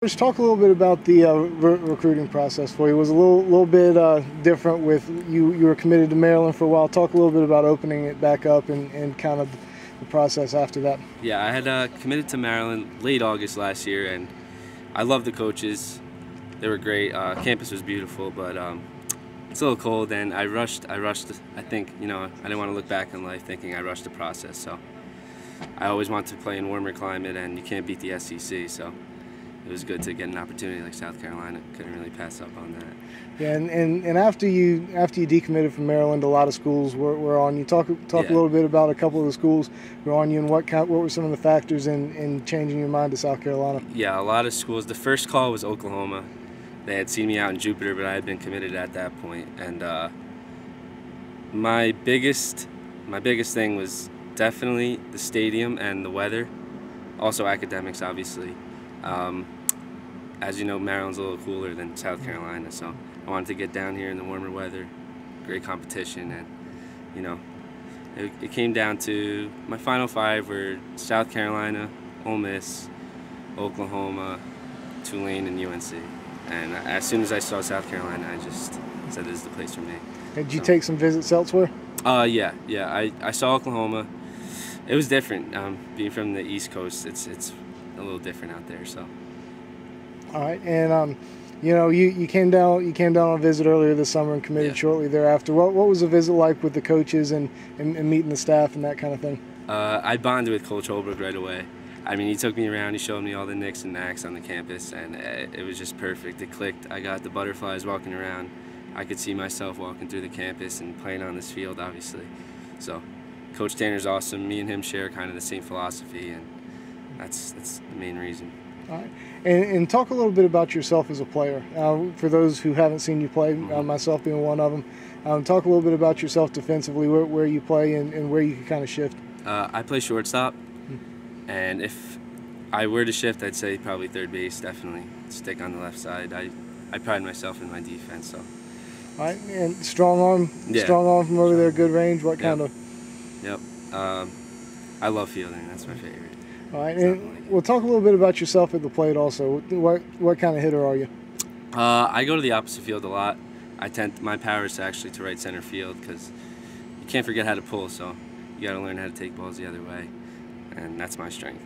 Let's talk a little bit about the recruiting process for you. It was a little bit different with you. You were committed to Maryland for a while. Talk a little bit about opening it back up and kind of the process after that. Yeah, I had committed to Maryland late August last year, and I loved the coaches. They were great. Campus was beautiful, but it's a little cold, and I rushed. I think, I didn't want to look back in life thinking I rushed the process. So I always wanted to play in warmer climate, and you can't beat the SEC. So it was good to get an opportunity like South Carolina. Couldn't really pass up on that. Yeah, and after you decommitted from Maryland, a lot of schools were on you. Talk a little bit about a couple of the schools who were on you, and what were some of the factors in changing your mind to South Carolina? Yeah, a lot of schools. The first call was Oklahoma. They had seen me out in Jupiter, but I had been committed at that point. And my biggest thing was definitely the stadium and the weather. Also academics, obviously. As you know, Maryland's a little cooler than South Carolina, so I wanted to get down here in the warmer weather, great competition, and it came down to my final five were South Carolina, Ole Miss, Oklahoma, Tulane, and UNC. And as soon as I saw South Carolina, I just said this is the place for me. Did you take some visits elsewhere? Yeah. I saw Oklahoma. It was different. Being from the East Coast, it's a little different out there. So. All right, and you came down on a visit earlier this summer and committed shortly thereafter. What was the visit like with the coaches and meeting the staff and that kind of thing? I bonded with Coach Holbrook right away. I mean, he took me around. He showed me all the nicks and knacks on the campus, and it was just perfect. It clicked. I got the butterflies walking around. I could see myself walking through the campus and playing on this field, obviously. So, Coach Tanner's awesome. Me and him share kind of the same philosophy, and that's the main reason. All right. And talk a little bit about yourself as a player. For those who haven't seen you play, myself being one of them, talk a little bit about yourself defensively, where you play and where you can kind of shift. I play shortstop, and if I were to shift, I'd say probably third base, definitely. Stick on the left side. I pride myself in my defense. So. All right, and strong arm from over there, good range. What kind of? Yep. I love fielding. That's my favorite. All right, and we'll talk a little bit about yourself at the plate also. What kind of hitter are you? I go to the opposite field a lot. My power is actually to right center field because you can't forget how to pull, so you got to learn how to take balls the other way, and that's my strength.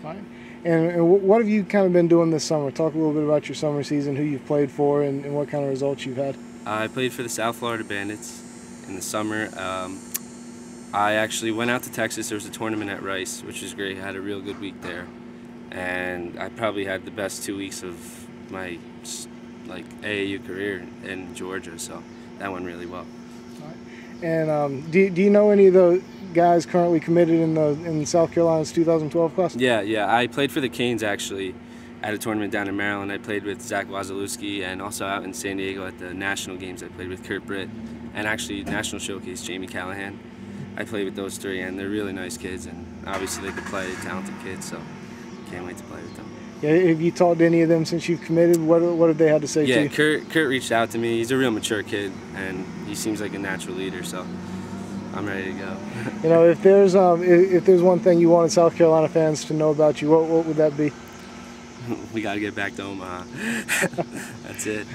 All right. And what have you kind of been doing this summer? Talk a little bit about your summer season, who you've played for, and what kind of results you've had. I played for the South Florida Bandits in the summer. I actually went out to Texas. There was a tournament at Rice, which was great. I had a real good week there, and I probably had the best 2 weeks of my AAU career in Georgia. So that went really well. All right. And do you know any of the guys currently committed in South Carolina's 2012 class? Yeah. I played for the Canes actually at a tournament down in Maryland. I played with Zach Wazalewski, and also out in San Diego at the national games I played with Kurt Britt, and actually national showcase Jamie Callahan. I played with those three, and they're really nice kids, and obviously they could play, talented kids, so can't wait to play with them. Yeah, have you talked to any of them since you've committed? What have they had to say to you? Yeah, Kurt reached out to me. He's a real mature kid, and he seems like a natural leader, so I'm ready to go. If there's one thing you wanted South Carolina fans to know about you, what would that be? We got to get back to Omaha. That's it.